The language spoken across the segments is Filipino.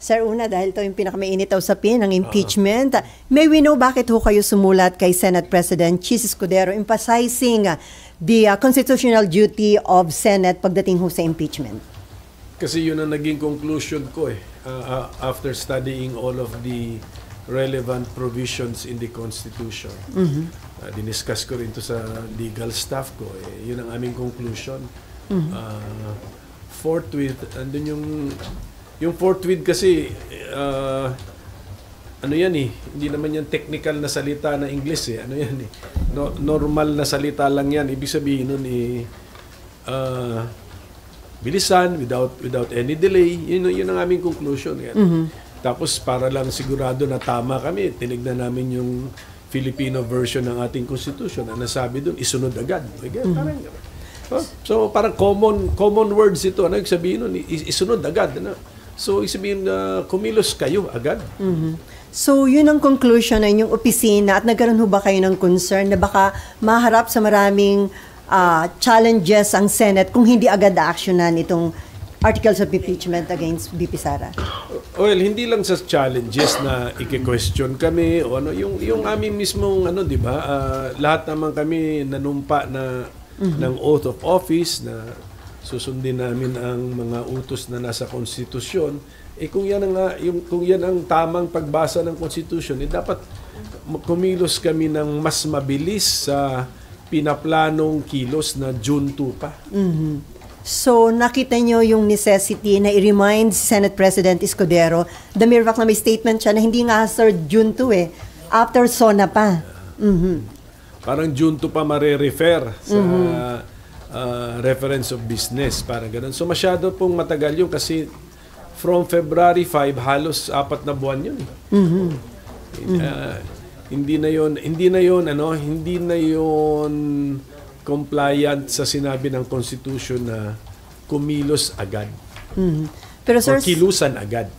Sir, una, dahil ito yung pinakamainit na usapin, ang impeachment, may we know bakit ho kayo sumulat kay Senate President Chis Escudero emphasizing the constitutional duty of Senate pagdating ho sa impeachment? Kasi yun ang naging conclusion ko after studying all of the relevant provisions in the Constitution. Diniscuss ko rin to sa legal staff ko. Yun ang aming conclusion. Forthwith, andun yung forthwith kasi, ano yan hindi naman yan technical na salita na English ano yan normal na salita lang yan. Ibig sabihin nun bilisan, without any delay. Yun ang aming conclusion. Tapos para lang sigurado na tama kami, tinignan namin yung Filipino version ng ating Constitution. Ang nasabi doon, isunod agad. So parang common words ito. Ano yung sabihin nun? Isunod agad. So ibig sabihin kumilos kayo agad. So yun ang conclusion ng inyong opisina at nagkaroon ho ba kayo ng concern na baka maharap sa maraming challenges ang Senate kung hindi agad na-actionan itong articles of impeachment against VP Sara? Well, hindi lang sa challenges na i-question kami o yung aming mismong di ba? Lahat naman kami nanumpa na ng oath of office na susundin namin ang mga utos na nasa konstitusyon. Kung yan ang tamang pagbasa ng konstitusyon, dapat kumilos kami ng mas mabilis sa pinaplanong kilos na June 2 pa. So, nakita nyo yung necessity na i-remind si Senate President Escudero, the mere fact na may statement siya na hindi nga Sir June 2 after SONA pa. Parang June 2 pa mare-refer sa reference of business, parang ganun. So masyado pong matagal yun kasi from February 5 halos 4 na buwan yun. Hindi na yun compliant sa sinabi ng Constitution na kumilos agad. Pero sir, or kilusan agad.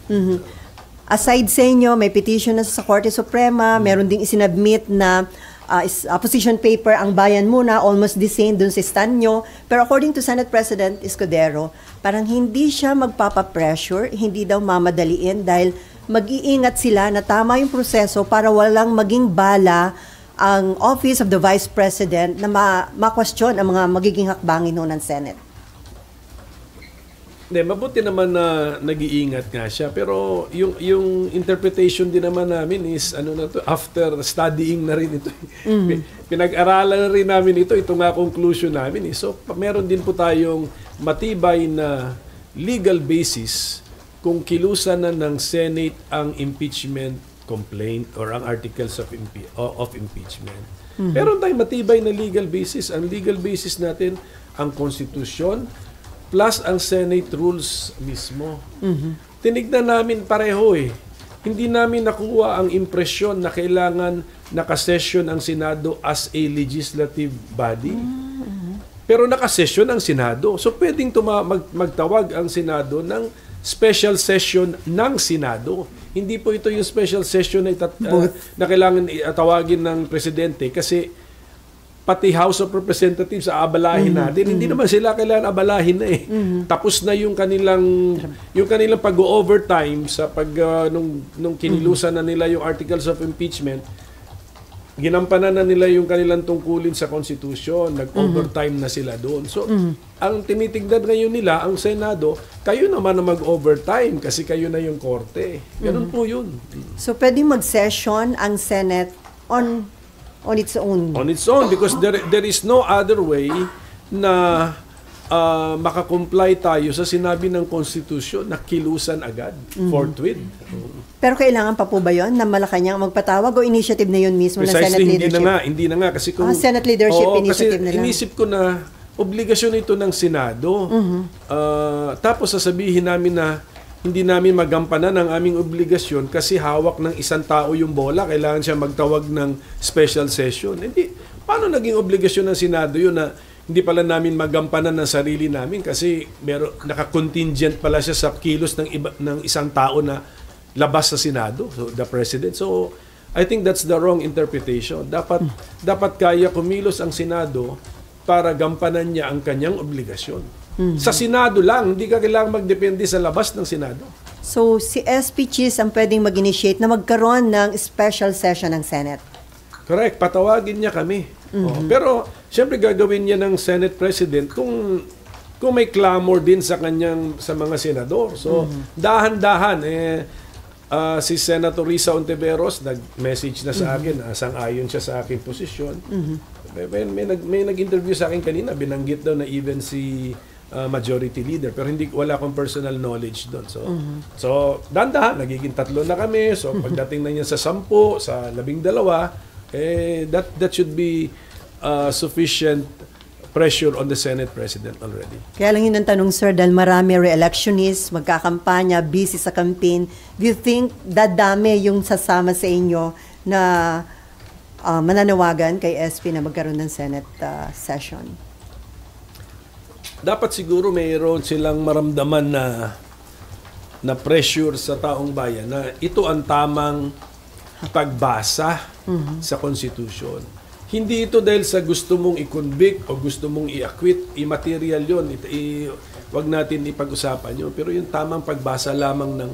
Aside sa inyo, may petition na sa Korte Suprema, meron ding isinabmit na position paper ang Bayan Muna, almost the same dun sa stand nyo. Pero according to Senate President Escudero, parang hindi siya magpapapressure, hindi daw mamadaliin dahil mag-iingat sila na tama yung proseso para walang maging bala ang Office of the Vice President na ma-question ang mga magiging hakbangin ng Senate. Mabuti naman na nag-iingat nga siya, pero yung interpretation din naman namin is after studying na rin ito. Pinag-aralan na rin namin ito nga conclusion namin. So meron din po tayong matibay na legal basis kung kilusan na ng Senate ang impeachment complaint or ang articles of impeachment. Meron tayong matibay na legal basis. Ang legal basis natin ang konstitusyon plus ang Senate rules mismo. Tinignan namin pareho Hindi namin nakuha ang impresyon na kailangan nakasession ang Senado as a legislative body. Pero nakasession ang Senado. So pwedeng magtawag ang Senado ng special session ng Senado. Hindi po ito yung special session na kailangan tawagin ng Presidente kasi pati House of Representatives aabalahin natin. Hindi naman sila kailangan abalahin na Tapos na yung kanilang pag-overtime sa nung kinilusan na nila yung articles of impeachment. Ginampanan na nila yung kanilang tungkulin sa Constitution. Nag-overtime na sila doon. So, ang tinitignan ngayon nila, ang Senado, kayo naman na mag-overtime kasi kayo na yung korte. Ganun po yun. So, pwedeng mag-session ang Senate on its own? On its own, because there is no other way na makakomply tayo sa sinabi ng Constitution na kilusan agad, forthwith. Pero kailangan pa po ba yun na Malacanang magpatawag o initiative na yun mismo ng Senate leadership? Hindi na nga. Kasi kung, Senate leadership initiative na lang. Inisip ko na obligasyon ito ng Senado. Tapos sasabihin namin na hindi namin magampanan ang aming obligasyon kasi hawak ng isang tao yung bola. Kailangan siya magtawag ng special session. Hindi. Paano naging obligasyon ng Senado yun na hindi pala namin magampanan ng sarili namin kasi naka-contingent pala siya sa kilos ng isang tao na labas sa Senado, so the President. So, I think that's the wrong interpretation. Dapat kaya kumilos ang Senado para gampanan niya ang kanyang obligasyon. Sa Senado lang, hindi ka kailangang magdepende sa labas ng Senado. So, si SP Cheese ang pwedeng mag-initiate na magkaroon ng special session ng Senate. Correct, patawagin niya kami. Pero, siyempre gagawin niya ng Senate President kung may clamor din sa mga senador. So, dahan-dahan, si Senator Risa Ontiveros nag-message na sa akin, sang-ayon siya sa aking posisyon. May nag-interview sa akin kanina, binanggit daw na even si majority leader, pero wala akong personal knowledge doon. So dahan-dahan, nagiging 3 na kami. So pagdating na niya sa 10, sa 12, that should be sufficient pressure on the Senate President already. Kaya lang yun ang tanong, sir, dahil marami re-electionists, magkakampanya, busy sa campaign. Do you think dadami yung sasama sa inyo na mananawagan kay SP na magkaroon ng Senate session? Dapat siguro mayroon silang maramdaman na pressure sa taong bayan na ito ang tamang pagbasa sa Constitution. Hindi ito dahil sa gusto mong i-convict o gusto mong i-acquit, immaterial yun. Wag natin ipag-usapan yun. Pero yung tamang pagbasa lamang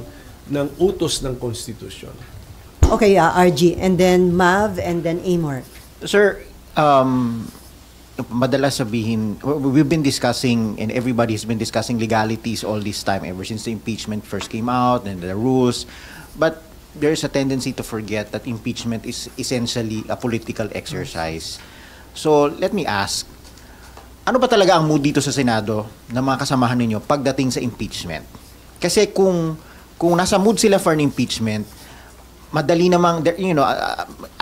ng utos ng Constitution. Okay, RG, and then Mav, and then Amor. Sir, madalas sabihin, we've been discussing, and everybody has been discussing legalities all this time, ever since the impeachment first came out, and the rules. But there's a tendency to forget that impeachment is essentially a political exercise. So, let me ask, ano ba talaga ang mood dito sa Senado ng mga kasamahan ninyo pagdating sa impeachment? Kasi kung nasa mood sila for an impeachment, madali namang,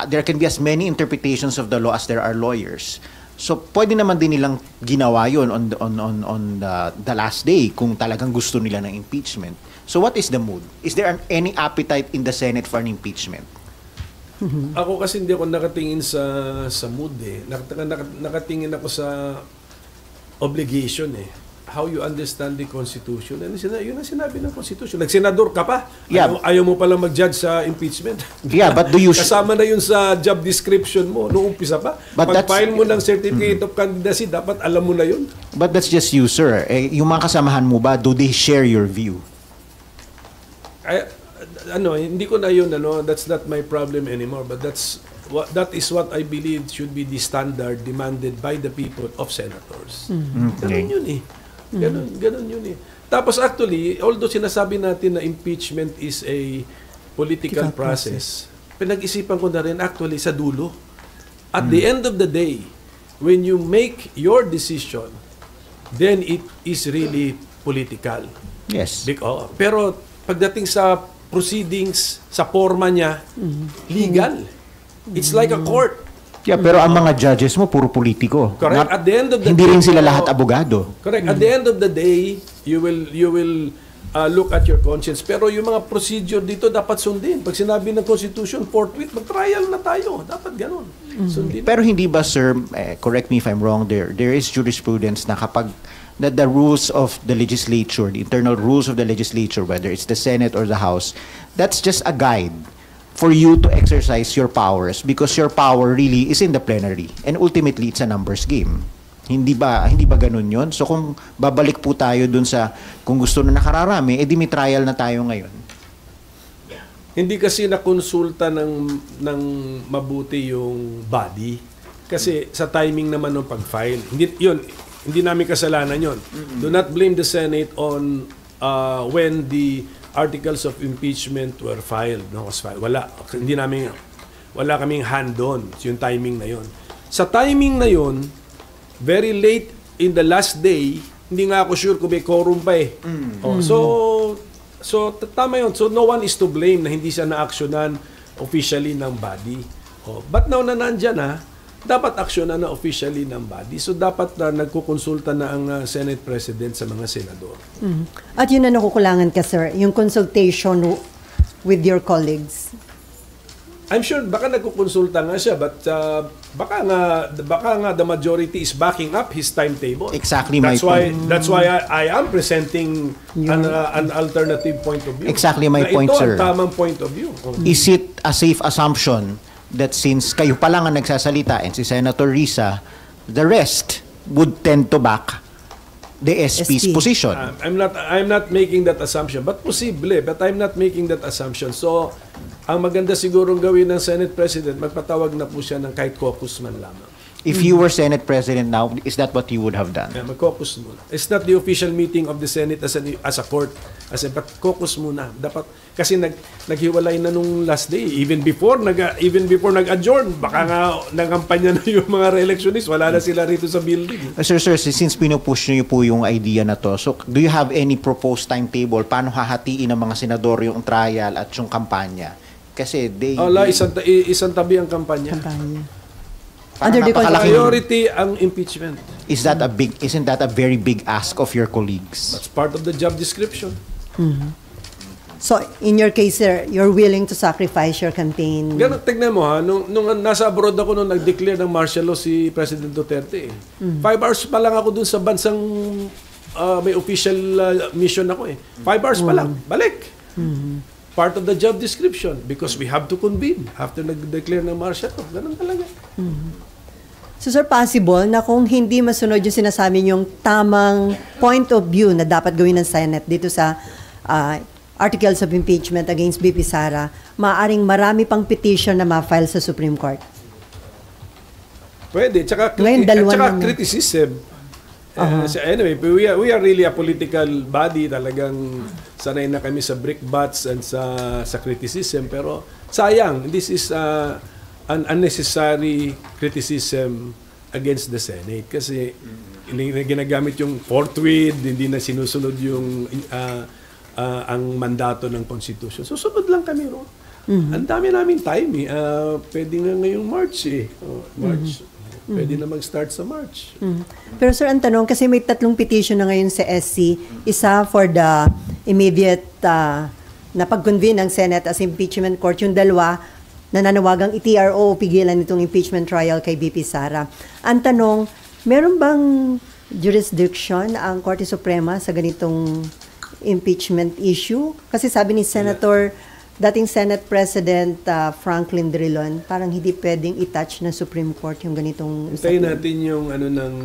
there can be as many interpretations of the law as there are lawyers. So, pwede naman din nilang ginawa yun on the last day kung talagang gusto nila ng impeachment. So, what is the mood? Is there any appetite in the Senate for an impeachment? Ako kasi hindi ako nakatingin sa mood eh. Nakatingin ako sa obligation eh. How you understand the Constitution. And yun ang sinabi ng Constitution. Nagsenador ka pa. Yeah. Ayaw mo palang mag-judge sa impeachment. Yeah, but do you... Kasama na yun sa job description mo noong umpisa pa. Pag-file mo ng certificate of candidacy, dapat alam mo na yun. But that's just you, sir. Yung mga kasamahan mo ba, do they share your view? Hindi ko na yun, that's not my problem anymore. But that is what I believe should be the standard demanded by the people of senators. Ganun yun eh. Ganun yun eh. Tapos actually, although sinasabi natin na impeachment is a political process, pinag-isipan ko na rin actually sa dulo. At the end of the day, when you make your decision, then it is really political. Yes. Pero pagdating sa proceedings, sa forma niya, legal. It's like a court. Yeah, pero ang mga judges mo, puro politiko. Correct. At the end of the hindi day, rin sila lahat abogado. Correct. At the end of the day, you will look at your conscience. Pero yung mga procedure dito dapat sundin. Pag sinabi ng Constitution, forthwith, mag-trial na tayo. Dapat ganun. Sundin. Pero hindi ba, sir, correct me if I'm wrong, there is jurisprudence na kapag the rules of the legislature, the internal rules of the legislature, whether it's the Senate or the House, that's just a guide for you to exercise your powers because your power really is in the plenary and ultimately it's a numbers game. Hindi ba ganun yun? So kung babalik po tayo dun sa kung gusto na nakararami, edi may trial na tayo ngayon. Hindi kasi nakonsulta ng mabuti yung body kasi sa timing naman ng pag-file. Hindi namin kasalanan yun. Do not blame the Senate on when the articles of impeachment were filed. Wala kaming hand on yung timing na yun. Sa timing na yun, very late in the last day, hindi nga ako sure kung may quorum pa eh. So tama yun. So no one is to blame na hindi siya na-actionan officially ng body. But now na nandyan dapat aksyonan na officially ng body. So dapat nagkukonsulta na ang Senate President sa mga senador. At yun na nakukulangan ka, sir, yung consultation with your colleagues. I'm sure baka nagkukonsulta nga siya but baka nga the majority is backing up his timetable. Exactly that's my why point. That's why I am presenting an alternative point of view. Exactly my point, ito sir. Ito ang tamang point of view. Is it a safe assumption that since kayo pa lang ang nagsasalita and si Senator Risa, the rest would tend to back the SP's SP. position. I'm not making that assumption, but posible, but I'm not making that assumption. So, ang maganda sigurong gawin ng Senate President, magpatawag na po siya ng kahit caucus man lamang. If you were Senate President now, is that what you would have done? Yeah, mag-caucus muna. It's not the official meeting of the Senate as a court. But caucus muna. Dapat, kasi naghiwalay na nung last day. Even before nag-adjourn, baka nga nagampanya na yung mga re-electionists. Wala na sila rito sa building. Sir, since pinupush niyo po yung idea na to, so do you have any proposed timetable? Paano hahatiin ng mga senador yung trial at yung kampanya? Kasi isang tabi ang kampanya. Under the Priority ang impeachment. Isn't that a very big ask of your colleagues? That's part of the job description. So, in your case, sir, you're willing to sacrifice your campaign? Ganun, tignan mo ha, nung nasa abroad ako nung nag-declare ng martial law si President Duterte. 5 hours pa lang ako dun sa bansang may official mission ako eh. 5 hours pa lang, balik. Part of the job description because we have to convene after nag-declare ng martial law. Ganun talaga. So, sir, possible na kung hindi masunod yung sinasabi yung tamang point of view na dapat gawin ng Senate dito sa articles of impeachment against BP Sara, maaaring marami pang petition na ma-file sa Supreme Court? Pwede. Tsaka criticism. Anyway, we are really a political body. Talagang sanay na kami sa brickbats and sa criticism. Pero sayang, this is an unnecessary criticism against the Senate. Kasi ginagamit yung forthwith, hindi na sinusunod yung ang mandato ng Constitution. Susunod lang kami ron. Ang dami namin time eh. Pwede nga ngayong March eh. March. Pwede na mag-start sa March. Pero sir, ang tanong, kasi may 3 petition na ngayon sa SC. Isa for the immediate na pag-convene ng Senate as impeachment court. Yung 2, nananawagang i-TRO o pigilan itong impeachment trial kay BP Sara. Ang tanong, meron bang jurisdiction ang Korte Suprema sa ganitong impeachment issue? Kasi sabi ni dating Senate President Franklin Drilon, parang hindi pwedeng i-touch ng Supreme Court yung ganitong... Hintayin natin yung ng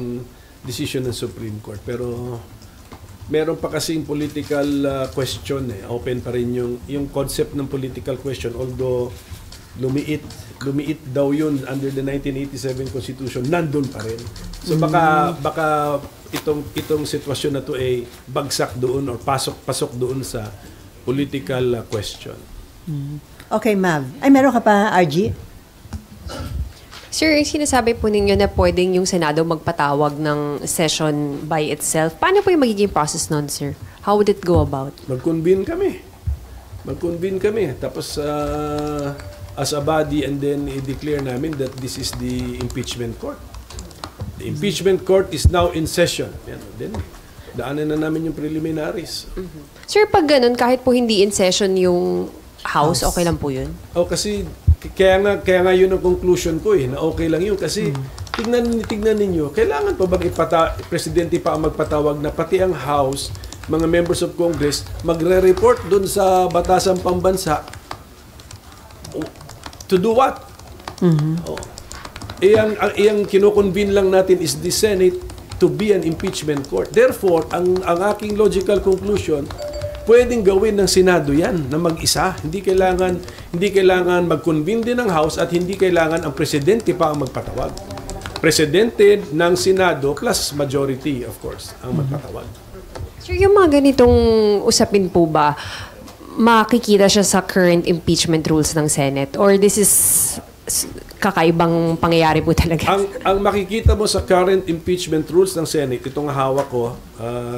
decision ng Supreme Court. Pero meron pa kasing political question eh. Open pa rin yung concept ng political question. Although lumiit daw yun under the 1987 Constitution, nandun pa rin. So baka itong sitwasyon na to ay bagsak doon or pasok doon sa political question. Okay, Mav. Ay, meron ka pa, RG? Sir, sinasabi po ninyo na pwedeng yung Senado magpatawag ng session by itself. Paano po yung magiging process nun, sir? How would it go about? Mag-convene kami. Tapos as a body and then i-declare namin that this is the impeachment court. The impeachment court is now in session. Yan. Then daanan na namin yung preliminaries. Sir, pag ganun, kahit po hindi in session yung House, okay lang po yun? Kasi kaya nga yun ang conclusion ko na okay lang yun kasi tignan ninyo, kailangan pa bang presidente pa ang magpatawag na pati ang House, mga members of Congress, magre-report dun sa batasang pambansa to do what? Ang kinoconvene lang natin is the Senate to be an impeachment court. Therefore, ang aking logical conclusion, pwedeng gawin ng Senado yan na mag-isa. Hindi kailangan mag-convene din ng House at hindi kailangan ang presidente pa ang magpatawag. Presidente ng Senado plus majority, of course, ang magpatawag. Sir, yung mga ganitong usapin po ba, makikita siya sa current impeachment rules ng Senate? Or this is kakaibang pangyayari po talaga? Ang makikita mo sa current impeachment rules ng Senate, itong hawak ko,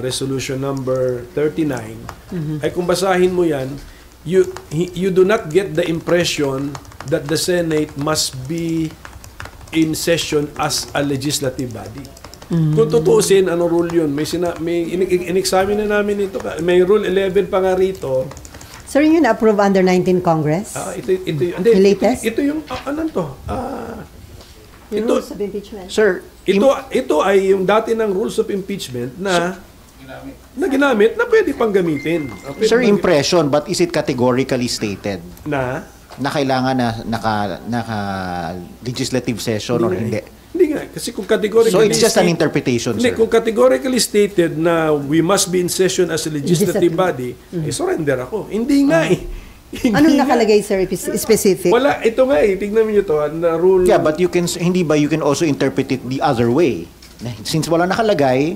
resolution number 39, ay kung basahin mo yan, you do not get the impression that the Senate must be in session as a legislative body. Kung tutuusin, ano rule yun? May in-examine na namin ito. May rule 11 pa nga rito. Sir, yun na-approve under 19 Congress? Ito latest? Ito yung, ano to? Yung rules of impeachment? Sir, ito ay yung dati ng rules of impeachment na ginamit na pwede pang gamitin. Sir, impression, but is it categorically stated Na kailangan na naka legislative session or hindi? Hindi nga. Kasi kung categorically So it's just an interpretation, Hindi, sir. kung categorically stated na we must be in session as a legislative body, surrender ako. Hindi nga eh. Hindi Anong nga. nakalagay, sir, specific? Wala, ito nga eh. Tignan niyo to, na rule. Yeah, but you can also interpret it the other way. Since wala nakalagay,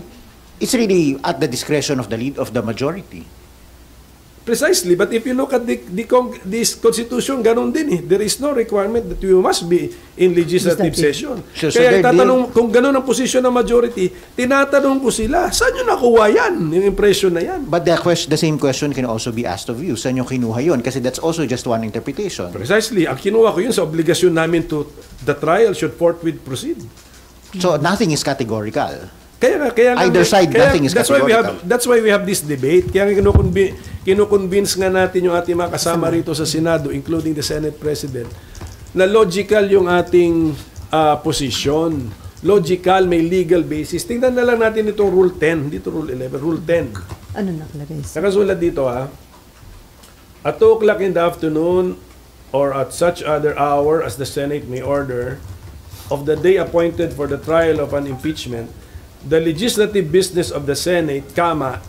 it's really at the discretion of the lead of the majority. Precisely, but if you look at this constitution, ganun din eh. There is no requirement that you must be in legislative session. So Kaya kung ganun ang posisyon ng majority, tinatanong ko sila, saan nyo nakuha yan? Yung impression na yan. But the same question can also be asked of you. Saan yung kinuha yun? Kasi that's also just one interpretation. Precisely, ang kinuha ko yun sa obligasyon namin to the trial should forthwith proceed. So nothing is categorical. Kaya Either side, nothing is categorical. That's why we have this debate. Kaya kinukonvince nga natin yung ating mga kasama rito sa Senado, including the Senate President, na logical yung ating position. Logical, may legal basis. Tingnan na lang natin itong Rule 10. Dito Rule 11, Rule 10. Ano nakalagay, sir? Nakasulat dito at 2 o'clock in the afternoon or at such other hour as the Senate may order of the day appointed for the trial of an impeachment, the legislative business of the Senate,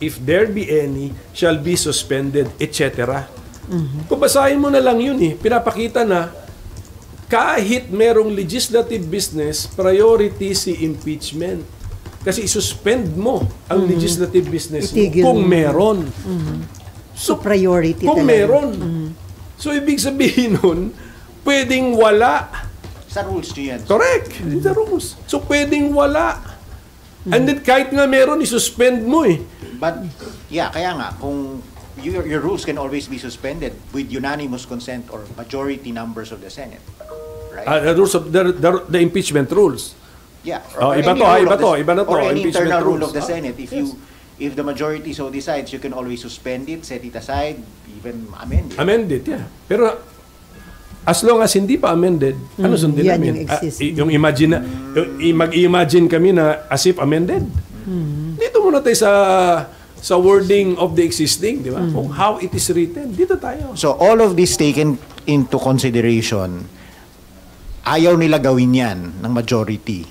if there be any, shall be suspended, etc. Kung basahin mo na lang yun pinapakita na kahit merong legislative business, priority si impeachment. Kasi isuspend mo ang legislative business mo Itigil kung mo. meron. So, priority Kung talaga. meron. So, ibig sabihin nun, pwedeng wala. Sa rules nyo yan. Correct. The rules. So, pwedeng wala. And then, kahit nga meron, isuspend mo But, yeah, kaya nga, kung your rules can always be suspended with unanimous consent or majority numbers of the Senate. Right? The rules of the impeachment rules. Yeah. Oh, Or iba any to, rule iba of the- to, iba na to, Or any impeachment internal rule rules. of the Senate. If the majority so decides, you can always suspend it, set it aside, even amend it. Amended, yeah. Pero, as long as hindi pa amended, ano sundin yan namin? yung existing. Yung mag-imagine kami na as if amended. Dito muna tayo sa wording of the existing, di ba? Kung how it is written, dito tayo. So all of this taken into consideration, ayaw nila gawin yan ng majority.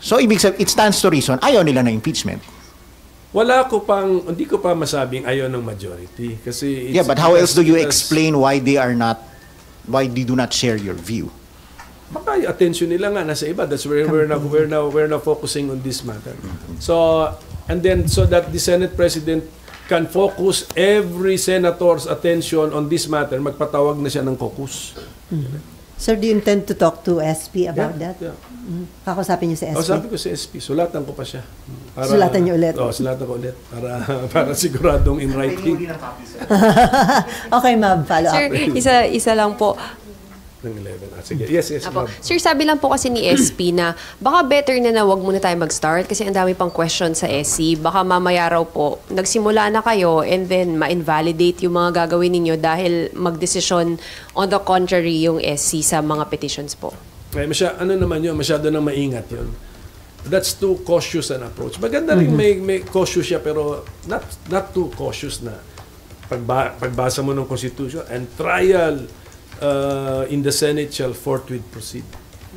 So ibig sabihin, it stands to reason, ayaw nila ng impeachment. Hindi ko pa masabing ayaw ng majority. Kasi Yeah, but how else do you because- explain why they do not share your view? Baka yung attention nila nga nasa iba. That's where we're now focusing on this matter. So, and then so that the Senate President can focus every senator's attention on this matter, magpatawag na siya ng caucus. Sir, do you intend to talk to SP about that? Yeah. Kakusapin niyo sa SP? Sabi ko sa SP, sulatan ko pa siya. Sulatan niyo ulit? Sulatan ko ulit. Para siguradong in writing. Okay, ma'am. Follow Sir, up. isa lang po. Ng 11. Sige. Yes, Apo. ma'am. Sir, sabi lang po kasi ni SP na baka better na wag muna tayo mag-start kasi ang dami pang question sa SC. Baka mamaya raw po, nagsimula na kayo and then ma-invalidate yung mga gagawin ninyo dahil magdesisyon on the contrary yung SC sa mga petitions po. Masyado nang maingat yun. That's too cautious an approach. Maganda rin may cautious siya pero not too cautious na pagbasa mo ng Constitution and trial in the Senate shall forthwith proceed.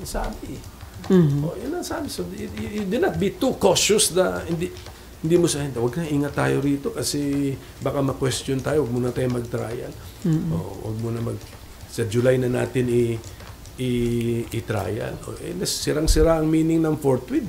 Yan sabi. Yun ang sabi. So, you do not be too cautious na hindi mo sabihin, huwag na ingat tayo rito kasi baka ma-question tayo, huwag muna tayo mag-trial. Huwag muna sa July na natin i-trial. Sirang-sira ang meaning ng forthwith